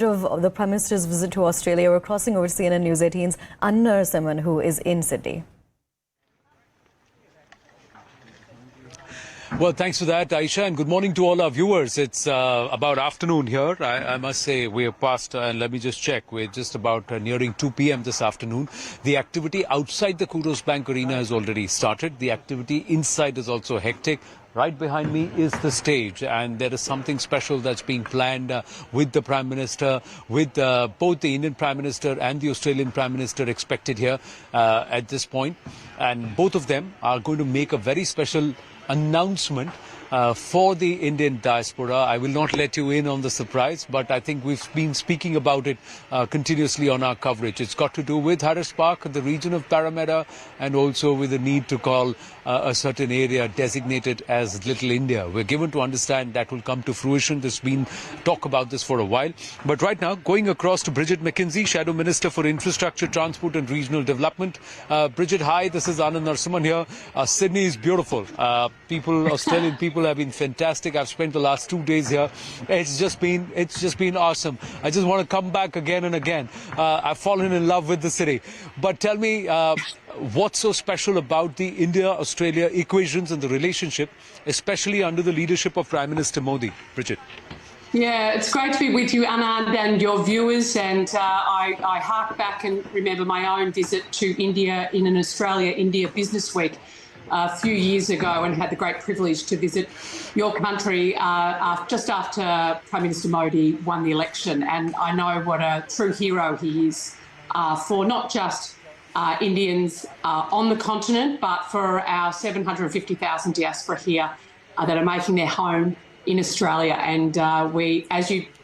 Of the Prime Minister's visit to Australia, we're crossing over CNN News 18's Anna Narasimhan, who is in Sydney. Well, thanks for that, Aisha, and good morning to all our viewers. It's about afternoon here. I must say we are past, and let me just check, we're just about nearing 2 p.m. this afternoon. The activity outside the Kudos Bank Arena has already started. The activity inside is also hectic. Right behind me is the stage, and there is something special that's being planned with the Prime Minister, with both the Indian Prime Minister and the Australian Prime Minister expected here at this point. And both of them are going to make a very special announcement for the Indian diaspora. I will not let you in on the surprise, but I think we've been speaking about it continuously on our coverage. It's got to do with Harris Park, the region of Parramatta, and also with the need to call a certain area designated as Little India. We're given to understand that will come to fruition. There's been talk about this for a while. But right now, going across to Bridget McKenzie, Shadow Minister for Infrastructure, Transport and Regional Development. Bridget, hi, this is Anna Narasimhan here. Sydney is beautiful. Australian people have been fantastic. I've spent the last 2 days here. It's just been awesome. I just want to come back again and again. I've fallen in love with the city. But tell me, what's so special about the India-Australia equations and the relationship, especially under the leadership of Prime Minister Modi? Bridget. Yeah, it's great to be with you, Anand, and your viewers. And I hark back and remember my own visit to India in an Australia-India Business Week a few years ago, and had the great privilege to visit your country just after Prime Minister Modi won the election. And I know what a true hero he is for not just Indians on the continent, but for our 750,000 diaspora here that are making their home in Australia. And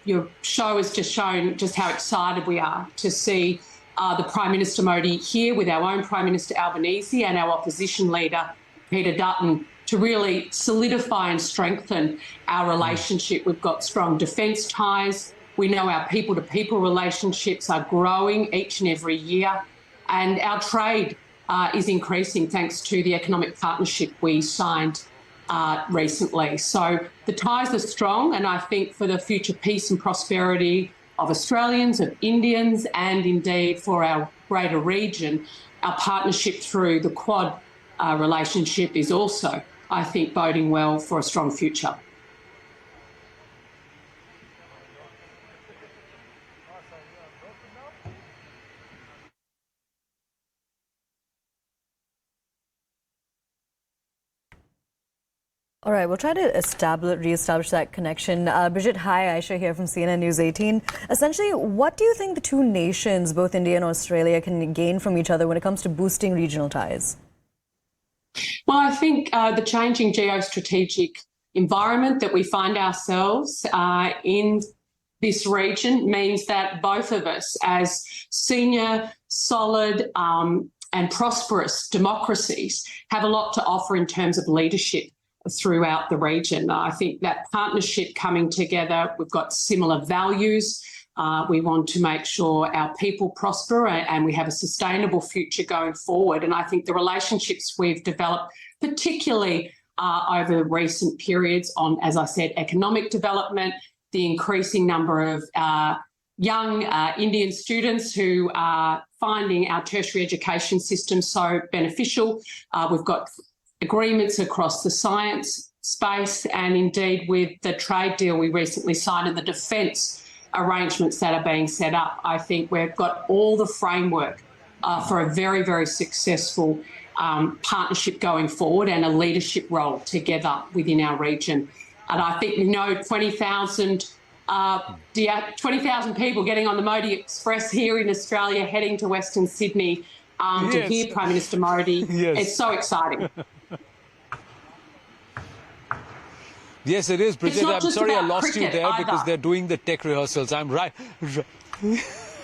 your show has just shown just how excited we are to see the Prime Minister Modi here with our own Prime Minister Albanese and our opposition leader Peter Dutton to really solidify and strengthen our relationship. We've got strong defence ties. We know our people-to-people relationships are growing each and every year. And our trade is increasing thanks to the economic partnership we signed recently. So the ties are strong, and I think for the future peace and prosperity of Australians, of Indians, and indeed for our greater region, our partnership through the Quad relationship is also, I think, boding well for a strong future. All right, we'll try to re-establish that connection. Bridget, hi, Aisha here from CNN News 18. Essentially, what do you think the two nations, both India and Australia, can gain from each other when it comes to boosting regional ties? Well, I think the changing geostrategic environment that we find ourselves in this region means that both of us, as senior, solid and prosperous democracies, have a lot to offer in terms of leadership throughout the region. I think that partnership coming together, we've got similar values. We want to make sure our people prosper and we have a sustainable future going forward. And I think the relationships we've developed, particularly over recent periods on, as I said, economic development, the increasing number of young Indian students who are finding our tertiary education system so beneficial. We've got agreements across the science space, and indeed with the trade deal we recently signed and the defence arrangements that are being set up. I think we've got all the framework for a very, very successful partnership going forward and a leadership role together within our region. And I think, 20,000 people getting on the Modi Express here in Australia, heading to Western Sydney to hear Prime Minister Modi. Yes. It's so exciting. Yes, it is, Bridget. I'm sorry I lost you there either. because they're doing the tech rehearsals. I'm right.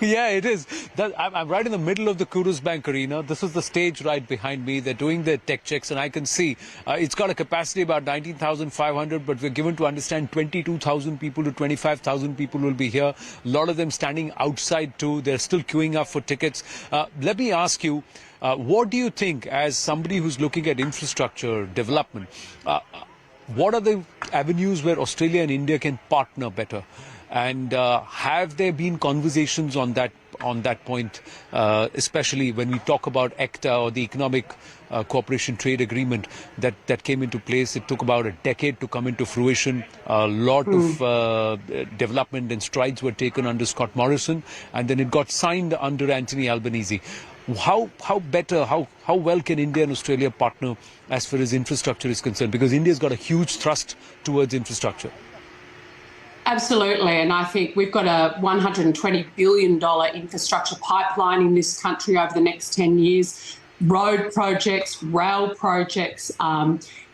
Yeah, it is. I'm right in the middle of the Kudos Bank Arena. This is the stage right behind me. They're doing their tech checks, and I can see it's got a capacity about 19,500, but we're given to understand 22,000 people to 25,000 people will be here. A lot of them standing outside too. They're still queuing up for tickets. Let me ask you, what do you think, as somebody who's looking at infrastructure development, what are the avenues where Australia and India can partner better? And have there been conversations on that point, especially when we talk about ECTA or the Economic Cooperation Trade Agreement that came into place? It took about a decade to come into fruition. A lot of development and strides were taken under Scott Morrison, and then it got signed under Anthony Albanese. How well can India and Australia partner as far as infrastructure is concerned? Because India's got a huge thrust towards infrastructure. Absolutely, and I think we've got a $120 billion infrastructure pipeline in this country over the next 10 years. Road projects, rail projects,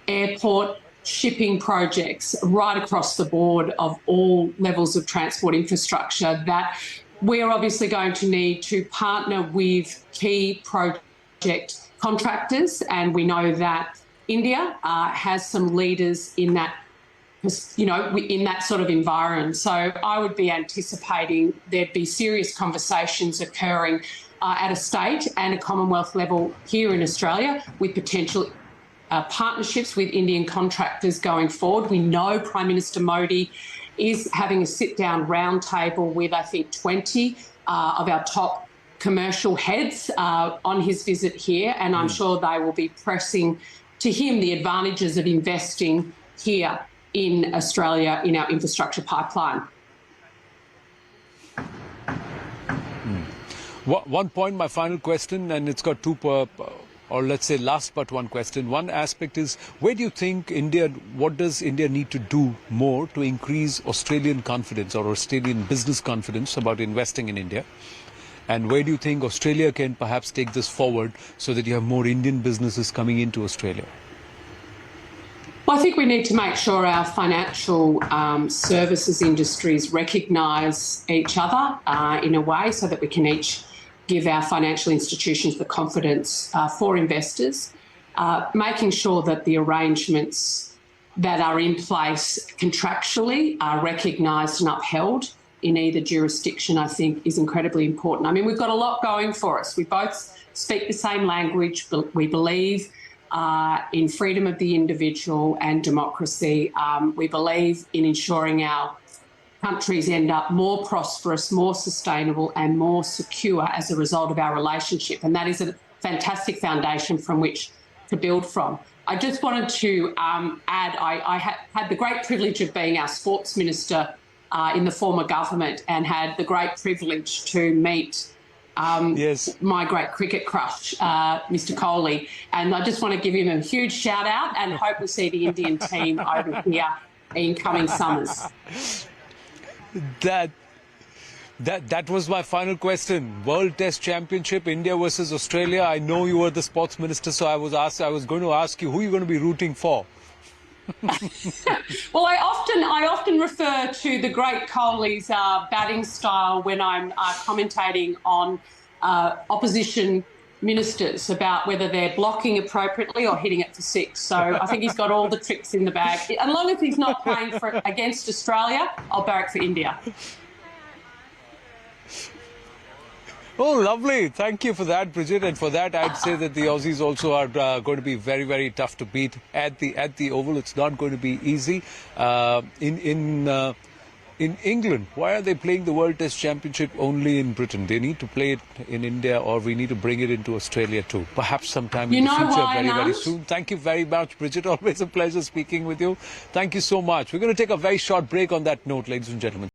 airport, shipping projects, right across the board of all levels of transport infrastructure that we're obviously going to need to partner with key project contractors, and we know that India has some leaders in that, in that sort of environment. So I would be anticipating there'd be serious conversations occurring at a state and a Commonwealth level here in Australia with potential partnerships with Indian contractors going forward. We know Prime Minister Modi is having a sit-down roundtable with, I think, 20 of our top commercial heads on his visit here, and I'm sure they will be pressing to him the advantages of investing here in Australia in our infrastructure pipeline. One point, my final question, and it's got or let's say last but one question. One aspect is, where do you think what does India need to do more to increase Australian confidence or Australian business confidence about investing in India? And where do you think Australia can perhaps take this forward so that you have more Indian businesses coming into Australia? Well, I think we need to make sure our financial services industries recognise each other in a way so that we can each give our financial institutions the confidence for investors, making sure that the arrangements that are in place contractually are recognised and upheld in either jurisdiction, I think, is incredibly important. I mean, we've got a lot going for us. We both speak the same language, but we believe in freedom of the individual and democracy. We believe in ensuring our countries end up more prosperous, more sustainable and more secure as a result of our relationship. And that is a fantastic foundation from which to build from. I just wanted to add, I had the great privilege of being our sports minister in the former government and had the great privilege to meet my great cricket crush, Mr. Kohli. And I just want to give him a huge shout out and hope we see the Indian team over here in coming summers. That was my final question. World Test Championship, India versus Australia. I know you were the sports minister, so I was going to ask you, who are you going to be rooting for? Well, I often refer to the great Kohli's batting style when I'm commentating on opposition ministers about whether they're blocking appropriately or hitting it for six. So I think he's got all the tricks in the bag. As long as he's not playing against Australia, I'll barrack for India. Oh, lovely. Thank you for that, Bridget. And for that, I'd say that the Aussies also are going to be very, very tough to beat at the Oval. It's not going to be easy. In England, why are they playing the World Test Championship only in Britain? They need to play it in India, or we need to bring it into Australia too. Perhaps sometime in the future, very soon. Thank you very much, Bridget. Always a pleasure speaking with you. Thank you so much. We're going to take a very short break on that note, ladies and gentlemen.